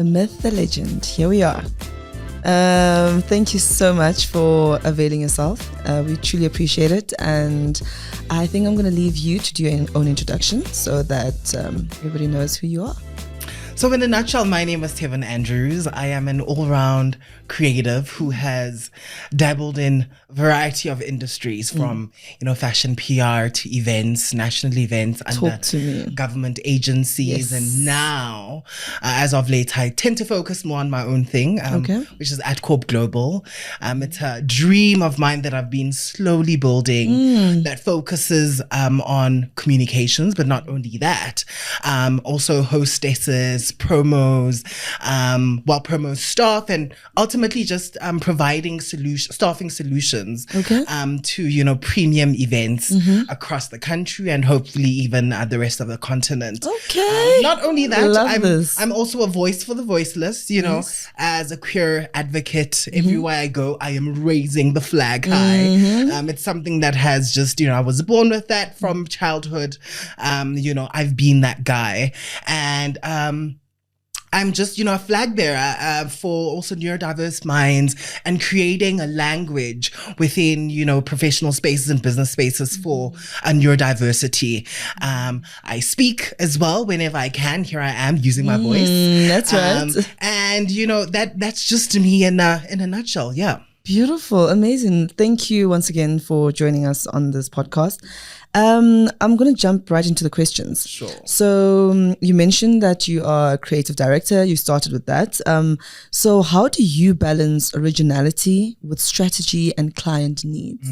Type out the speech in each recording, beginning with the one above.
The myth, the legend. Here we are. Thank you so much for availing yourself. We truly appreciate it. And I think I'm going to leave you to do your own introduction so that everybody knows who you are. So in a nutshell, my name is Tevin Andrews. I am an all-round creative who has dabbled in a variety of industries from, fashion PR to events, national events, under government agencies. Yes. And now, as of late, I tend to focus more on my own thing, which is AtCorp Global. It's a dream of mine that I've been slowly building that focuses on communications, but not only that, also hostesses, promos, promo staff, and ultimately just providing staffing solutions to premium events across the country and hopefully even the rest of the continent. Not only that, I'm also a voice for the voiceless. As a queer advocate, everywhere I go, I am raising the flag high. It's something that has just I was born with that from childhood. I've been that guy, and I'm just, a flag bearer for also neurodiverse minds and creating a language within, professional spaces and business spaces for neurodiversity. I speak as well whenever I can. Here I am using my voice. That's right. And, that's just me in a nutshell. Yeah. Beautiful. Amazing. Thank you once again for joining us on this podcast. I'm going to jump right into the questions. Sure. So you mentioned that you are a creative director. You started with that. So how do you balance originality with strategy and client needs?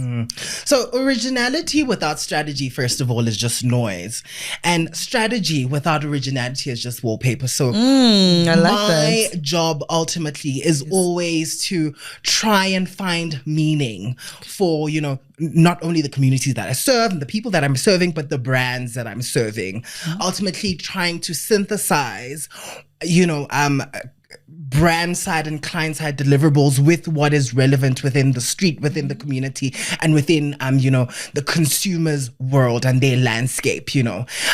So originality without strategy, first of all, is just noise. And strategy without originality is just wallpaper. So my job ultimately is always to try and find meaning for, not only the communities that I serve and the people that I'm serving, but the brands that I'm serving. Ultimately trying to synthesize, brand side and client side deliverables with what is relevant within the street, within the community, and within, the consumer's world and their landscape.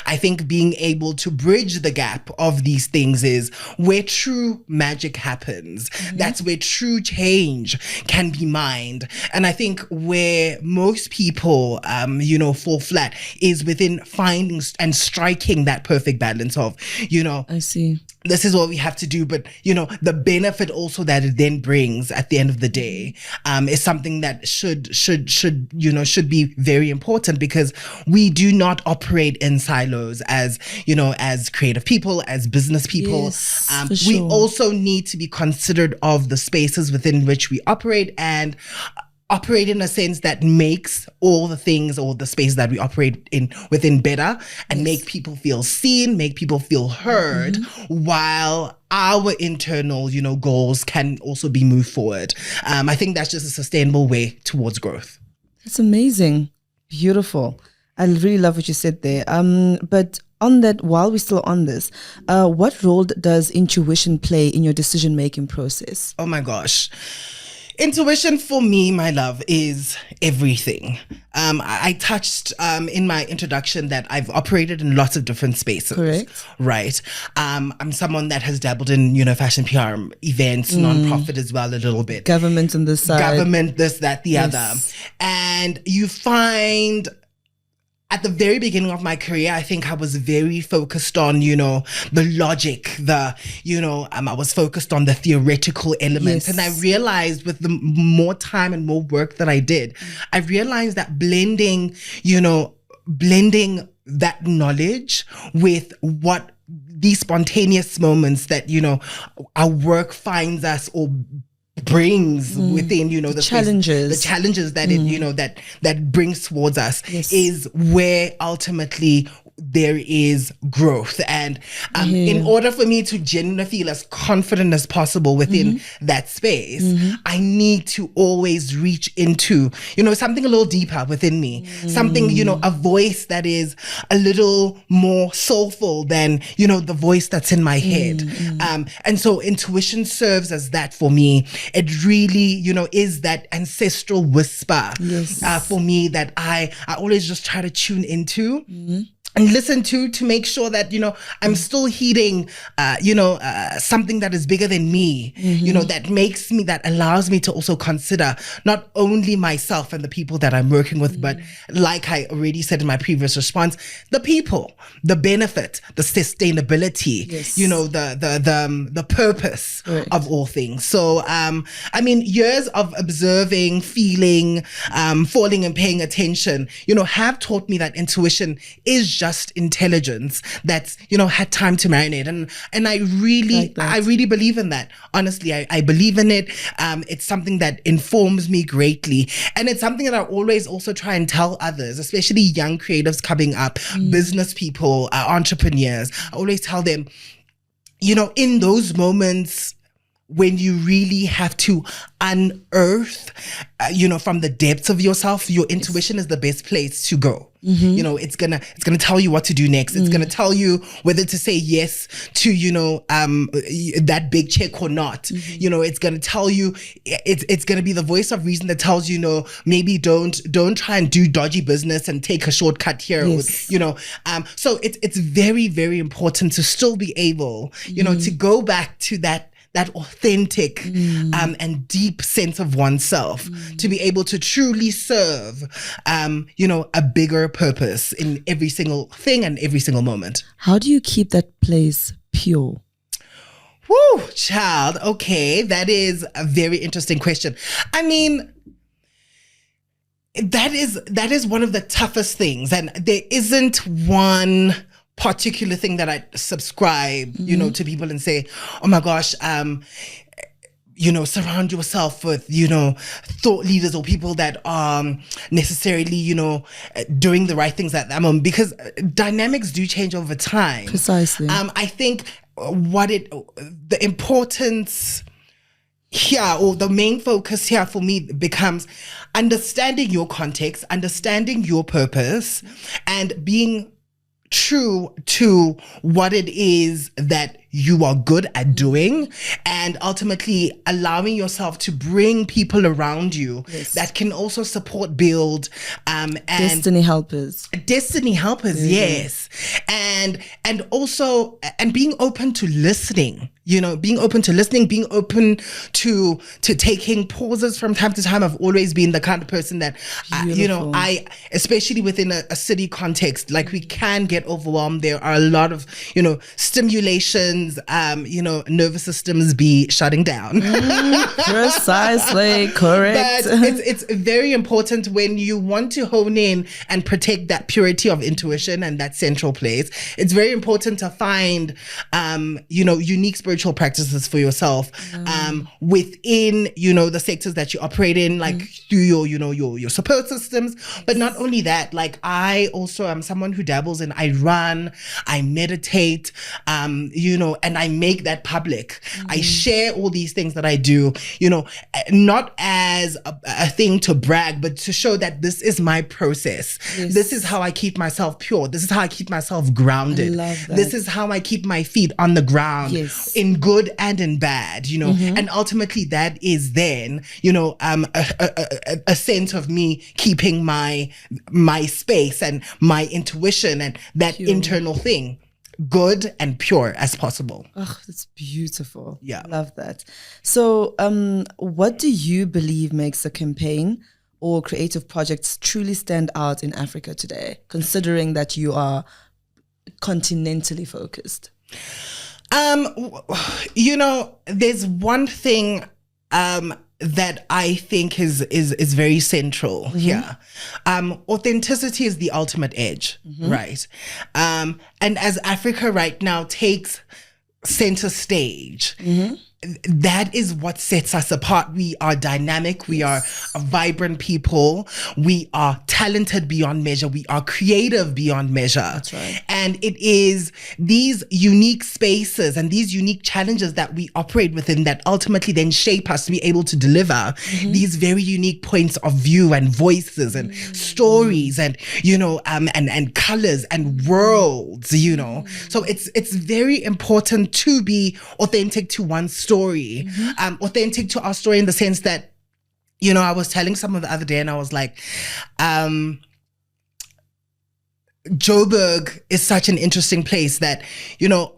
I think being able to bridge the gap of these things is where true magic happens. That's where true change can be mined. And I think where most people, fall flat is within finding and striking that perfect balance of, I see. This is what we have to do, but the benefit also that it then brings at the end of the day is something that should be very important, because we do not operate in silos as creative people, as business people. Yes, we also need to be considerate of the spaces within which we operate and operate in a sense that makes all the things or the space that we operate in within better and make people feel seen, make people feel heard, while our internal, goals can also be moved forward. I think that's just a sustainable way towards growth. That's amazing. Beautiful. I really love what you said there. But on that, while we're still on this, what role does intuition play in your decision-making process? Oh my gosh. Intuition for me, my love, is everything. I touched in my introduction that I've operated in lots of different spaces. Correct. Right. I'm someone that has dabbled in, fashion PR events, nonprofit as well a little bit. Government on this side. Government, this, that, the other. And you find at the very beginning of my career, I think I was very focused on, the logic, I was focused on the theoretical elements. And I realized with the more time and more work that I did, I realized that blending that knowledge with what these spontaneous moments that, our work finds us or brings within, the challenges, that it, that brings towards us is where ultimately there is growth. And in order for me to genuinely feel as confident as possible within that space, I need to always reach into, something a little deeper within me, something, a voice that is a little more soulful than, the voice that's in my head. And so intuition serves as that for me. It really, is that ancestral whisper for me that I always just try to tune into. and listen to make sure that, I'm still heeding, something that is bigger than me, that allows me to also consider not only myself and the people that I'm working with, but like I already said in my previous response, the people, the benefit, the sustainability, Yes. the purpose Right. of all things. So, years of observing, feeling, falling and paying attention, have taught me that intuition is just intelligence that's, had time to marinate. And I really, Like that. I really believe in that. Honestly, I believe in it. It's something that informs me greatly. And it's something that I always also try and tell others, especially young creatives coming up, business people, entrepreneurs. I always tell them, in those moments when you really have to unearth, from the depths of yourself, your intuition is the best place to go. It's gonna tell you what to do next. It's gonna tell you whether to say yes to, that big check or not. It's gonna tell you, it's gonna be the voice of reason that tells you, maybe don't try and do dodgy business and take a shortcut here. Yes. So it's very, very important to still be able, to go back to that authentic and deep sense of oneself, to be able to truly serve, a bigger purpose in every single thing and every single moment. How do you keep that place pure? Woo, child. Okay, that is a very interesting question. I mean, that is one of the toughest things, and there isn't one particular thing that I subscribe, to people and say, oh my gosh, surround yourself with, thought leaders or people that are necessarily, doing the right things at that moment, because dynamics do change over time. Precisely. I think the importance here, or the main focus here for me, becomes understanding your context, understanding your purpose, and being true to what it is that you are good at doing, and ultimately allowing yourself to bring people around you that can also support, build, and Destiny helpers. Yes. And also, and being open to listening, being open to taking pauses from time to time. I've always been the kind of person that, I, especially within a city context, like, we can get overwhelmed. There are a lot of, stimulations, nervous systems be shutting down. Precisely, correct. But it's very important when you want to hone in and protect that purity of intuition and that central place. It's very important to find, unique spiritual practices for yourself, within, the sectors that you operate in, like through your support systems. But not only that, like, I also am someone who dabbles in, I run, I meditate, and I make that public. I share all these things that I do, not as a thing to brag, but to show that this is my process. Yes. This is how I keep myself pure. This is how I keep myself grounded. I love that. This is how I keep my feet on the ground, in good and in bad, and ultimately that is then, a sense of me keeping my space and my intuition and that internal thing good and pure as possible. Oh, that's beautiful. Yeah. Love that. So, what do you believe makes a campaign or creative projects truly stand out in Africa today, considering that you are continentally focused? There's one thing that I think is very central here. Authenticity is the ultimate edge, right? And as Africa right now takes center stage, that is what sets us apart. We are dynamic. We are a vibrant people. We are talented beyond measure. We are creative beyond measure. That's right. And it is these unique spaces and these unique challenges that we operate within that ultimately then shape us to be able to deliver these very unique points of view and voices and stories and, and colors and worlds, So it's very important to be authentic to one's story. Authentic to our story in the sense that, I was telling someone the other day and I was like, Joburg is such an interesting place that,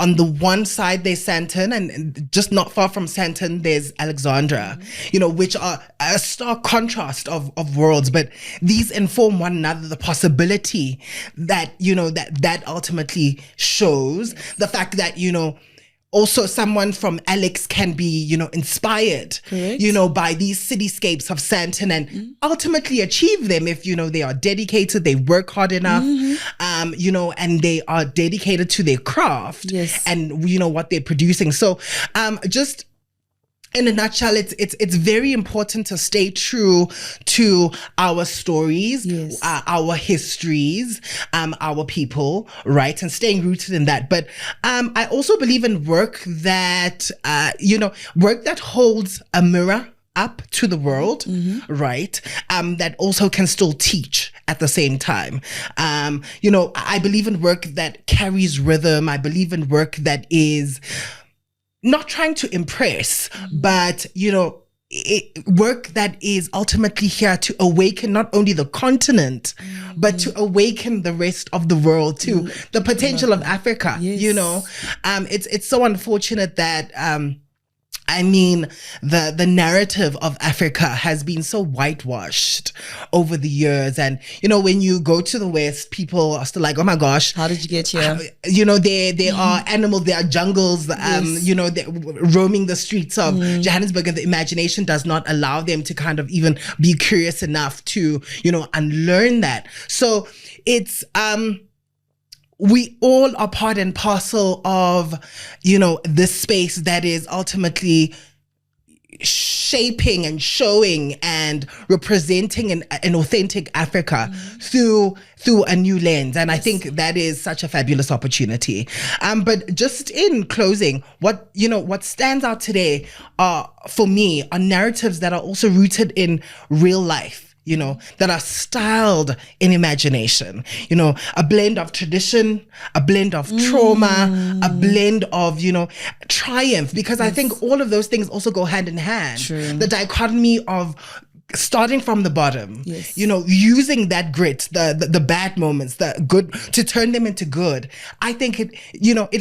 on the one side there's Sandton, and just not far from Sandton there's Alexandra, which are a stark contrast of worlds, but these inform one another. The possibility that, that ultimately shows the fact that, also someone from Alex can be, inspired, Correct. by these cityscapes of Sandton and ultimately achieve them if, they are dedicated, they work hard enough, and they are dedicated to their craft and, what they're producing. So just in a nutshell, it's very important to stay true to our stories, our histories, our people, right? And staying rooted in that. But I also believe in work that, work that holds a mirror up to the world, right? That also can still teach at the same time. I believe in work that carries rhythm. I believe in work that is not trying to impress, but, work that is ultimately here to awaken not only the continent, but to awaken the rest of the world to the potential of Africa. It's so unfortunate that, the narrative of Africa has been so whitewashed over the years. And, when you go to the West, people are still like, oh my gosh. How did you get here? There are animals, there are jungles, they're roaming the streets of Johannesburg, and the imagination does not allow them to kind of even be curious enough to, unlearn that. So it's, we all are part and parcel of, this space that is ultimately shaping and showing and representing an authentic Africa through a new lens. And I think that is such a fabulous opportunity. But just in closing, what stands out today for me are narratives that are also rooted in real life. That are styled in imagination, a blend of tradition, a blend of trauma, a blend of, triumph, because I think all of those things also go hand in hand. True. The dichotomy of starting from the bottom, using that grit, the bad moments, the good, to turn them into good. I think it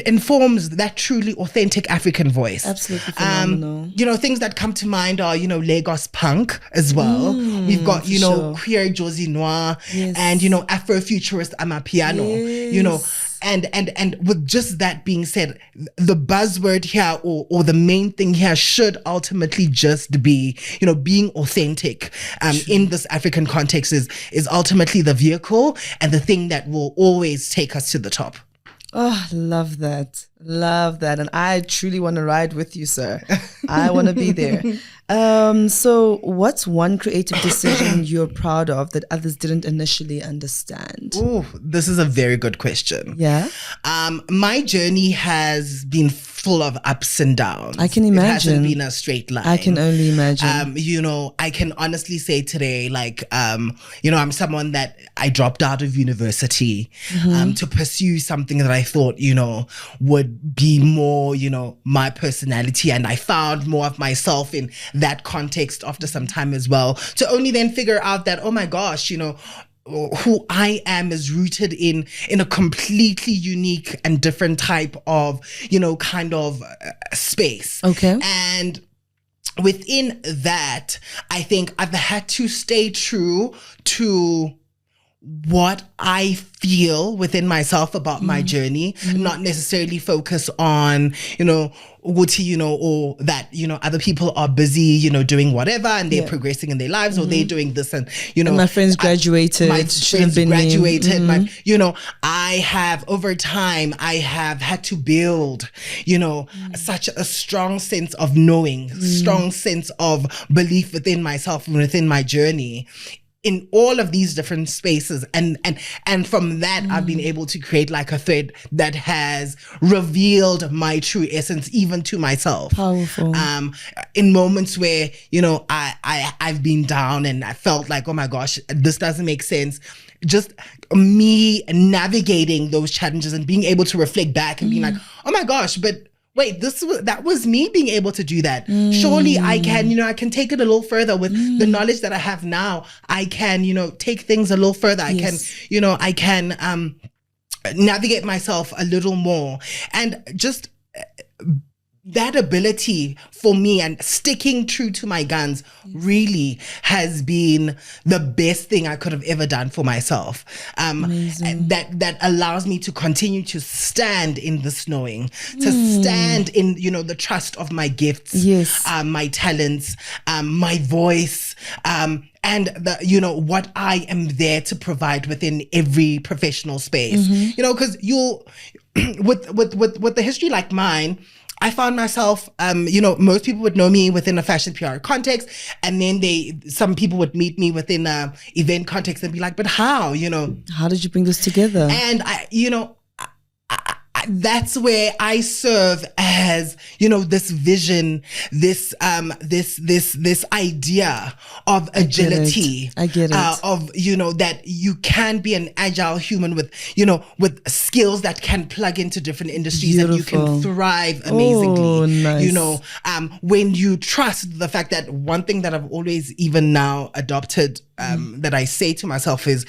informs that truly authentic African voice. Absolutely phenomenal. Things that come to mind are, Lagos punk as well. We've got, queer Josie Noir and, Afrofuturist Amapiano, And with just that being said, the buzzword here or the main thing here should ultimately just be, being authentic in this African context is ultimately the vehicle and the thing that will always take us to the top. Oh, love that. Love that. And I truly want to ride with you, sir. I want to be there. So what's one creative decision you're proud of that others didn't initially understand? Oh, this is a very good question. Yeah. My journey has been full of ups and downs. I can imagine. It hasn't been a straight line. I can only imagine. I can honestly say today, I'm someone that I dropped out of university to pursue something that I thought, would be more, my personality. And I found more of myself in that context after some time as well, to only then figure out that, oh my gosh, who I am is rooted in a completely unique and different type of, space. Okay. And within that, I think I've had to stay true to what I feel within myself about my journey, not necessarily focus on, or that, other people are busy, doing whatever and they're progressing in their lives or they're doing this and, and my friends graduated. I have over time, I have had to build, such a strong sense of knowing, strong sense of belief within myself and within my journey in all of these different spaces. And from that, I've been able to create like a thread that has revealed my true essence, even to myself. Powerful. In moments where, I've been down and I felt like, oh my gosh, this doesn't make sense. Just me navigating those challenges and being able to reflect back and being like, oh my gosh, but wait, that was me being able to do that. Surely I can, I can take it a little further with the knowledge that I have now. I can, take things a little further. I can, navigate myself a little more, and just that ability for me and sticking true to my guns really has been the best thing I could have ever done for myself. That allows me to continue to stand in this knowing, to stand in, the trust of my gifts, my talents, my voice, and what I am there to provide within every professional space. Because with the history like mine, I found myself, most people would know me within a fashion PR context, and then some people would meet me within a event context and be like, but how, How did you bring this together? And that's where I serve as, this vision, this idea of agility. I get it. Of, that you can be an agile human with skills that can plug into different industries. Beautiful. And you can thrive amazingly. Oh, nice. When you trust the fact that one thing that I've always even now adopted, that I say to myself is,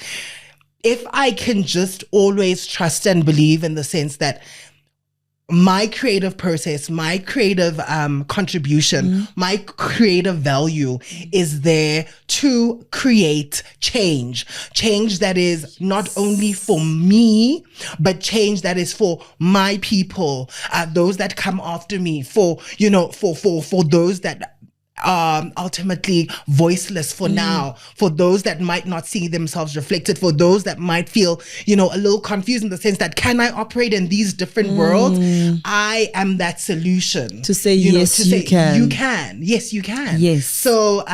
if I can just always trust and believe in the sense that my creative process, my creative contribution, my creative value is there to create change that is not only for me, but change that is for my people, those that come after me, for those that ultimately voiceless for now, for those that might not see themselves reflected, for those that might feel, a little confused in the sense that, can I operate in these different worlds? I am that solution. To say, yes, you can. You can. Yes, you can. Yes. So,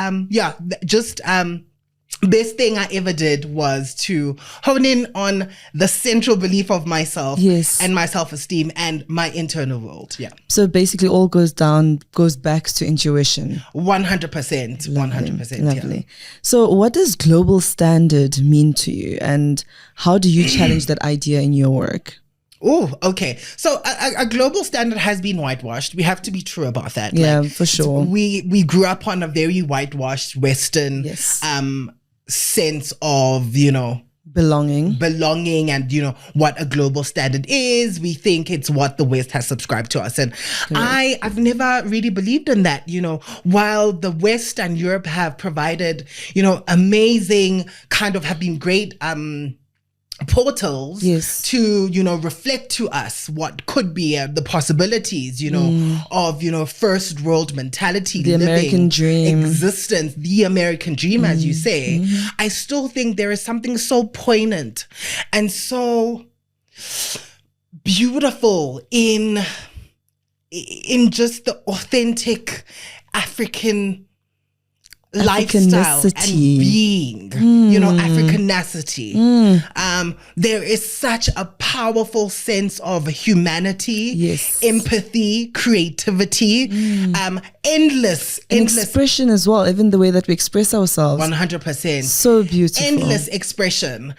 best thing I ever did was to hone in on the central belief of myself, and my self-esteem and my internal world. Yeah. So basically all goes back to intuition. 100%. 100%. Lovely. Yeah. So what does global standard mean to you, and how do you challenge that idea in your work? Oh, okay. So a global standard has been whitewashed. We have to be true about that. Yeah, for sure. We grew up on a very whitewashed Western sense of, belonging and, what a global standard is. We think it's what the West has subscribed to us. And I've never really believed in that, while the West and Europe have provided, amazing have been great, portals to reflect to us what could be the possibilities of first world mentality, the American dream, existence, the American dream, as you say. I still think there is something so poignant and so beautiful in just the authentic African lifestyle and being, Africanacity. There is such a powerful sense of humanity, empathy, creativity, endless expression as well, even the way that we express ourselves. 100%. So beautiful. Endless expression,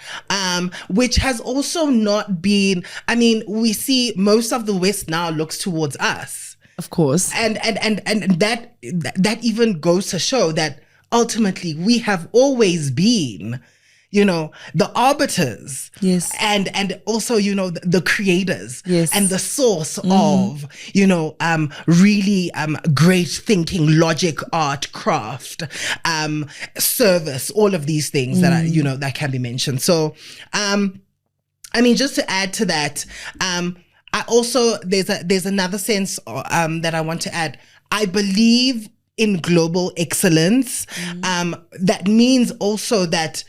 which has also not been, we see most of the West now looks towards us. Of course. And that even goes to show that ultimately we have always been, the arbiters. And also, the creators. And the source of, really great thinking, logic, art, craft, service, all of these things that are, that can be mentioned. So, just to add to that, I also, there's another sense that I want to add. I believe in global excellence. That means also that,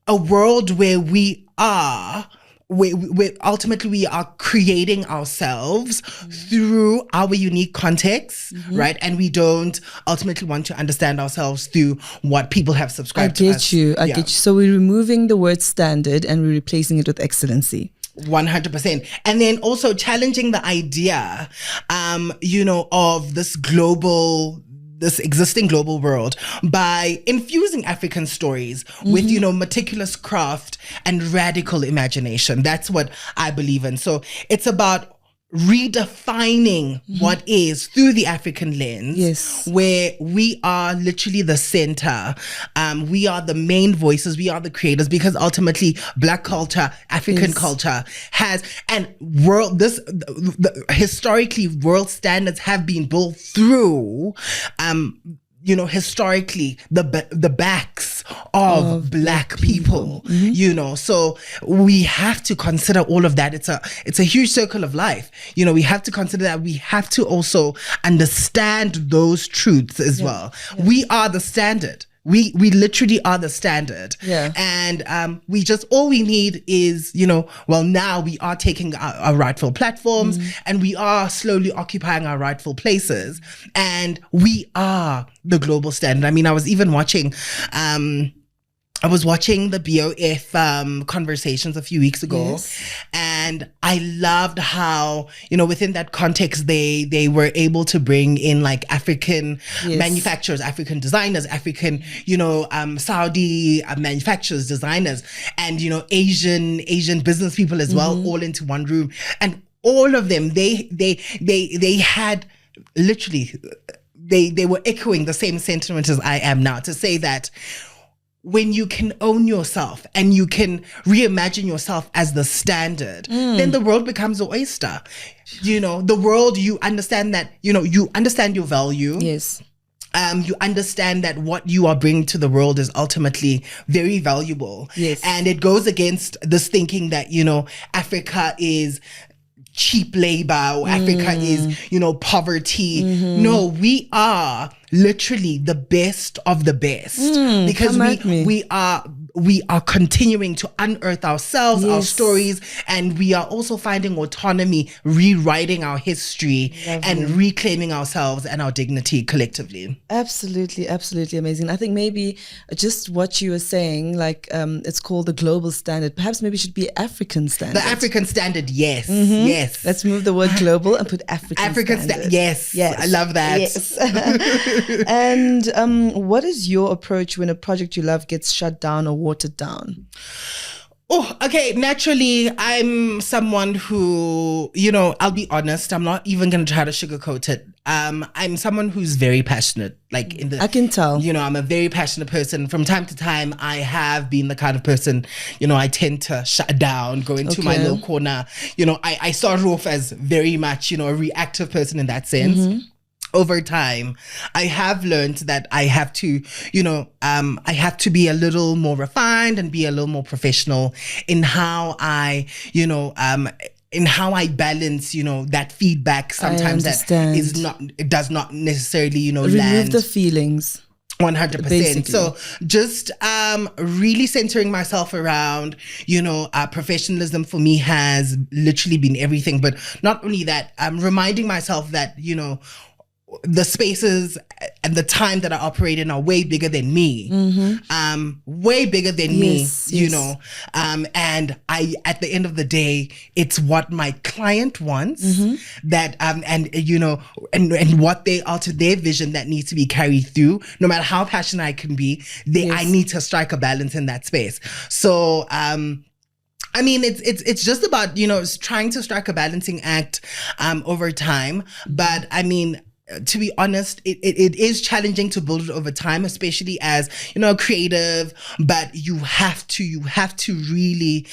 a world where we are, where ultimately we are creating ourselves through our unique context, right? And we don't ultimately want to understand ourselves through what people have subscribed to us. I get you. So we're removing the word standard and we're replacing it with excellency. 100%. And then also challenging the idea, of this existing global world by infusing African stories with, meticulous craft and radical imagination. That's what I believe in. So it's about redefining what is through the African lens, Yes. where we are literally the center. We are the main voices. We are the creators, because ultimately Black culture, African culture has, and historically world standards have been built through, historically the backs of Black people, so we have to consider all of that. It's a huge circle of life. We have to consider that. We have to also understand those truths as well. Yeah. We are the standard. We literally are the standard. Yeah. And all we need is, now we are taking our rightful platforms, and we are slowly occupying our rightful places, and we are the global standard. I mean, I was even watching the BOF conversations a few weeks ago, and I loved how, within that context, they were able to bring in like African manufacturers, African designers, African, Saudi manufacturers, designers, and, Asian business people as well, all into one room. And all of them, they had literally, they were echoing the same sentiment as I am now, to say that when you can own yourself and you can reimagine yourself as the standard, then the world becomes an oyster. The world, you understand that, you understand your value. Yes. You understand that what you are bringing to the world is ultimately very valuable. Yes. And it goes against this thinking that, Africa is cheap labor, or Africa is, poverty. No, we are literally the best of the best, because we are continuing to unearth ourselves, our stories, and we are also finding autonomy, rewriting our history, and reclaiming ourselves and our dignity collectively. Absolutely, absolutely amazing. I think maybe just what you were saying, like it's called the global standard. Perhaps maybe it should be African standard. The African standard, yes, yes. Let's move the word global and put African standard. Yes, I love that. Yes. And what is your approach when a project you love gets shut down or watered down? Oh, okay. Naturally, I'm someone who, I'll be honest, I'm not even going to try to sugarcoat it. I'm someone who's very passionate. I can tell. I'm a very passionate person. From time to time, I have been the kind of person, I tend to shut down, go into my little corner. I started off as very much, a reactive person in that sense. Over time, I have learned that I have to, I have to be a little more refined and be a little more professional in how I, in how I balance, that feedback sometimes that is not, it does not necessarily, Remove land. the feelings. 100%. Basically. So just really centering myself around, professionalism for me has literally been everything. But not only that, reminding myself that, the spaces and the time that I operate in are way bigger than me, way bigger than me, and at the end of the day, it's what my client wants that, and what they are to their vision that needs to be carried through. No matter how passionate I can be, I need to strike a balance in that space. So, I mean, it's just about, trying to strike a balancing act, over time. But I mean, to be honest, it is challenging to build it over time, especially as, creative, but you have to really,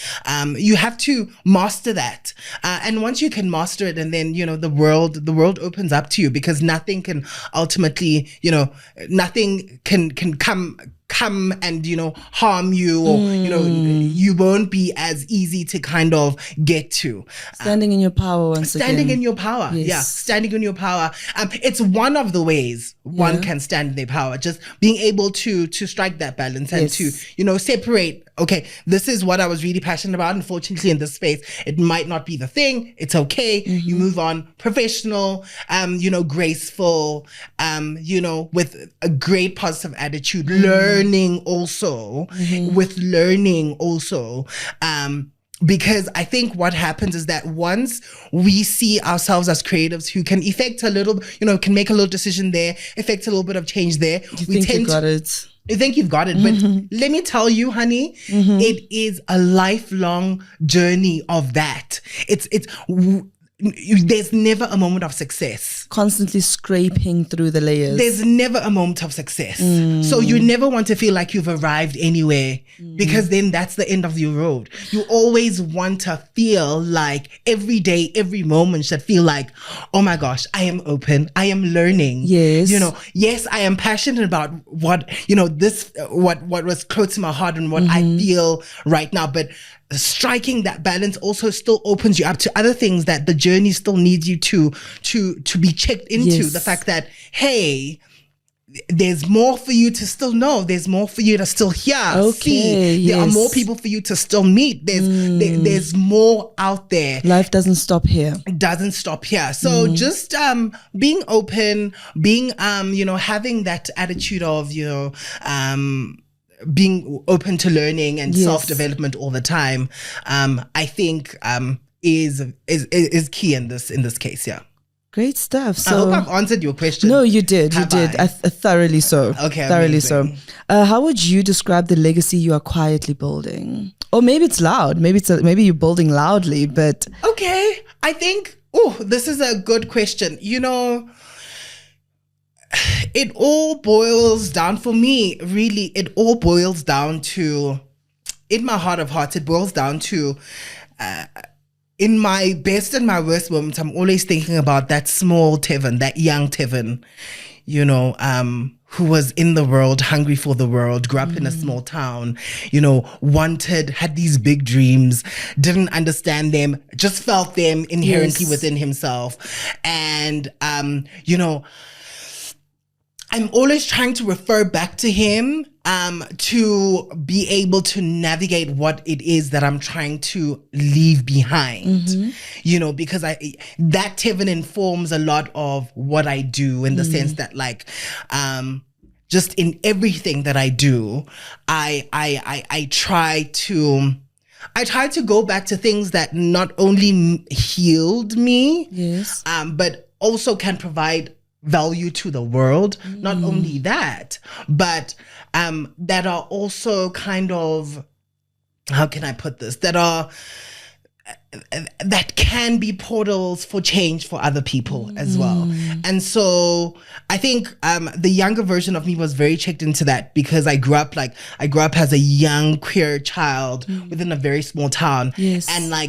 you have to master that. And once you can master it, and then, the world opens up to you, because nothing can ultimately, nothing can come and harm you, or you won't be as easy to kind of get to. Standing in your power once again. Standing in your power. Yes. Yeah, standing in your power. It's one of the ways one can stand in their power, just being able to strike that balance and to separate, okay, this is what I was really passionate about. Unfortunately, in this space, it might not be the thing. It's okay. You move on. Professional, graceful, with a great positive attitude, learning also, because I think what happens is that once we see ourselves as creatives who can effect a little, can make a little decision there, effect a little bit of change there. You think you've got it. But let me tell you, honey, it is a lifelong journey of that. there's never a moment of success. Constantly scraping through the layers. There's never a moment of success. So you never want to feel like you've arrived anywhere, because then that's the end of your road. You always want to feel like every day, every moment should feel like, oh my gosh, I am open. I am learning. Yes. Yes, I am passionate about what was close to my heart and what I feel right now. But striking that balance also still opens you up to other things that the journey still needs you to be checked into. Yes. The fact that, hey, there's more for you to still know. There's more for you to still hear, see. There are more people for you to still meet. There's more out there. Life doesn't stop here. It doesn't stop here. So just being open, being having that attitude of being open to learning and self-development all the time, I think is key in this case. Yeah. Great stuff. So I hope I've answered your question. No, you did. You did. Thoroughly so. Okay. Thoroughly amazing. so. How would you describe the legacy you are quietly building? Or maybe it's loud. Maybe you're building loudly. But okay, I think. This is a good question. It all boils down, for me, really, it all boils down to, in my heart of hearts, it boils down to, in my best and my worst moments, I'm always thinking about that small Tevin, that young Tevin, who was in the world, hungry for the world, grew up in a small town, had these big dreams, didn't understand them, just felt them inherently within himself. And, I'm always trying to refer back to him to be able to navigate what it is that I'm trying to leave behind, because that Tevin informs a lot of what I do, in the sense that, like, just in everything that I do, I try to go back to things that not only healed me, but also can provide value to the world. Not only that, but that are also kind of, how can I put this, that can be portals for change for other people as well. And so I think the younger version of me was very checked into that, because I grew up as a young queer child within a very small town. And I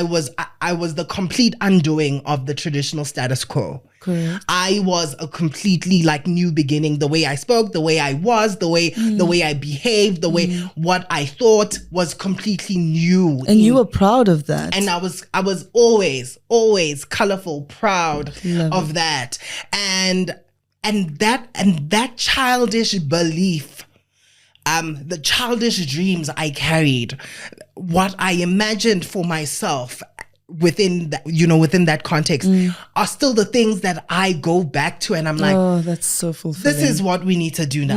was the complete undoing of the traditional status quo. Correct. I was a completely new beginning. The way I spoke, the way I was, the way I behaved, the way what I thought was completely new. And you were proud of that. And I was always colorful, proud of that. And that childish belief, the childish dreams I carried, what I imagined for myself within that context, are still the things that I go back to, and I'm like, oh, that's so fulfilling. This is what we need to do now.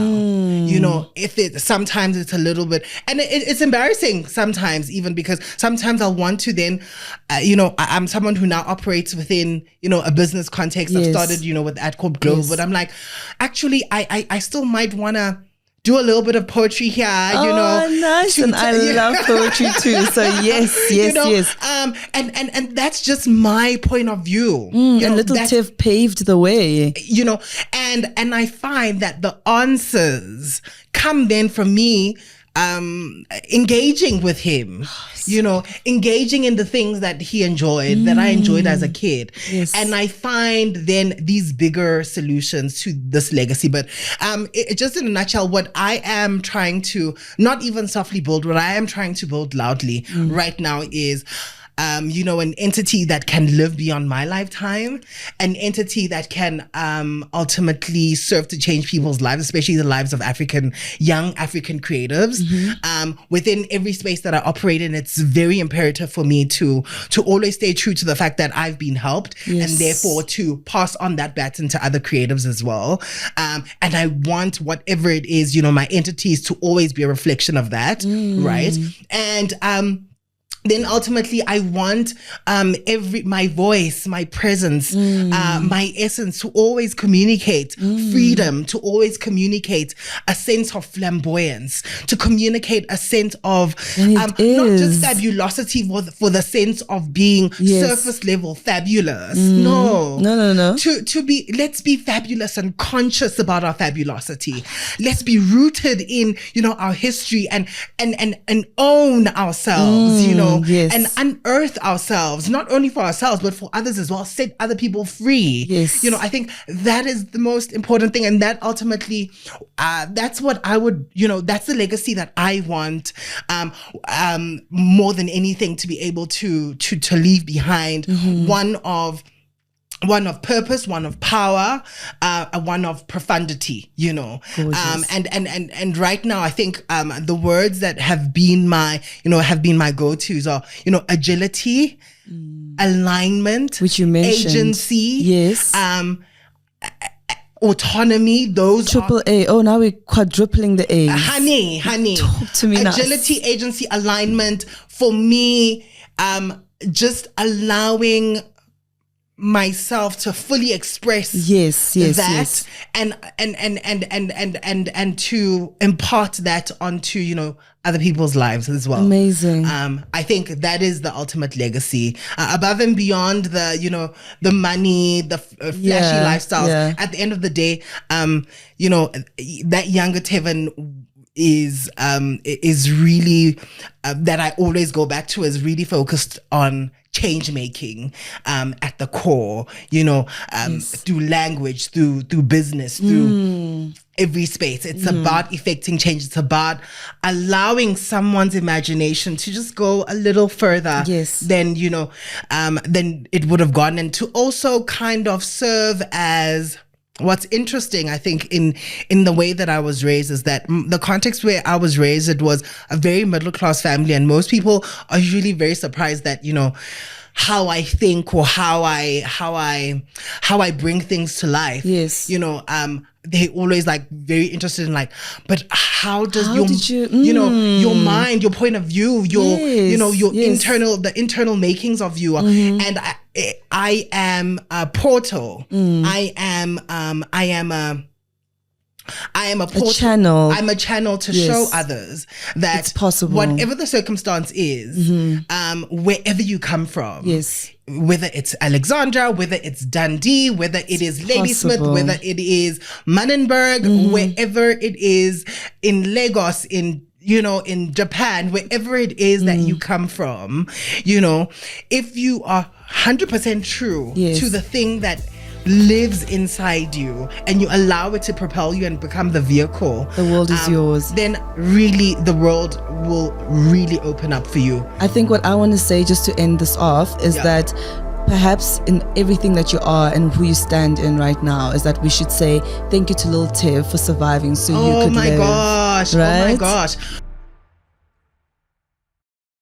Sometimes it's a little bit, and it's embarrassing sometimes, even because sometimes I'll want to then, I'm someone who now operates within, a business context. I've started, with AtCorp Global, but I'm like, actually, I still might want to do a little bit of poetry here, nice. And I love poetry too. So yes. And that's just my point of view. And little Tev paved the way. And I find that the answers come then from me engaging with him, engaging in the things that he enjoyed, that I enjoyed as a kid. And I find then these bigger solutions to this legacy. But just in a nutshell, what I am trying to not even softly build, what I am trying to build loudly right now is an entity that can live beyond my lifetime, an entity that can ultimately serve to change people's lives, especially the lives of young African creatives. Within every space that I operate in, it's very imperative for me to always stay true to the fact that I've been helped, and therefore to pass on that baton to other creatives as well. And I want whatever it is, my entities to always be a reflection of that, right? And then ultimately I want my voice, my presence, my essence to always communicate freedom, to always communicate a sense of flamboyance, to communicate a sense of not just fabulosity for the sense of being surface level fabulous. No. To be, let's be fabulous and conscious about our fabulosity. Let's be rooted in, our history and own ourselves, and unearth ourselves, not only for ourselves, but for others as well, set other people free. Yes. I think that is the most important thing. And that ultimately, that's what I would, that's the legacy that I want, more than anything, to be able to leave behind. One of purpose, one of power, one of profundity, and right now I think the words that have been my go-tos are, agility, alignment, which you mentioned, agency, yes, autonomy. Those triple A. Oh, now we're quadrupling the A's. Honey. Talk to me now. Agility, agency, alignment. For me, just allowing myself to fully express that. And to impart that onto other people's lives as well. Amazing. I think that is the ultimate legacy, above and beyond the the money, the flashy lifestyles. At the end of the day, that younger Tevin is really that I always go back to, is really focused on change making at the core, through language, through business, through every space. It's about effecting change. It's about allowing someone's imagination to just go a little further than it would have gone, and to also kind of serve as. What's interesting, I think, in the way that I was raised, is that the context where I was raised, it was a very middle class family, and most people are usually very surprised that how I think or how I bring things to life. Yes. They always very interested in but how did you your mind, your point of view, your the internal makings of you, and I am a portal. I am a portal. Channel. I'm a channel to show others that it's possible, whatever the circumstance is, wherever you come from. Yes. Whether it's Alexandra, whether it's Dundee, whether it is Ladysmith, whether it is Manenberg, wherever it is in Lagos, in Japan, wherever it is that you come from, if you are 100% true to the thing that lives inside you, and you allow it to propel you and become the vehicle, the world is yours, then really the world will really open up for you. I think what I want to say, just to end this off, is that perhaps in everything that you are and who you stand in right now, is that we should say thank you to little Tev for surviving so you could live. Oh my gosh.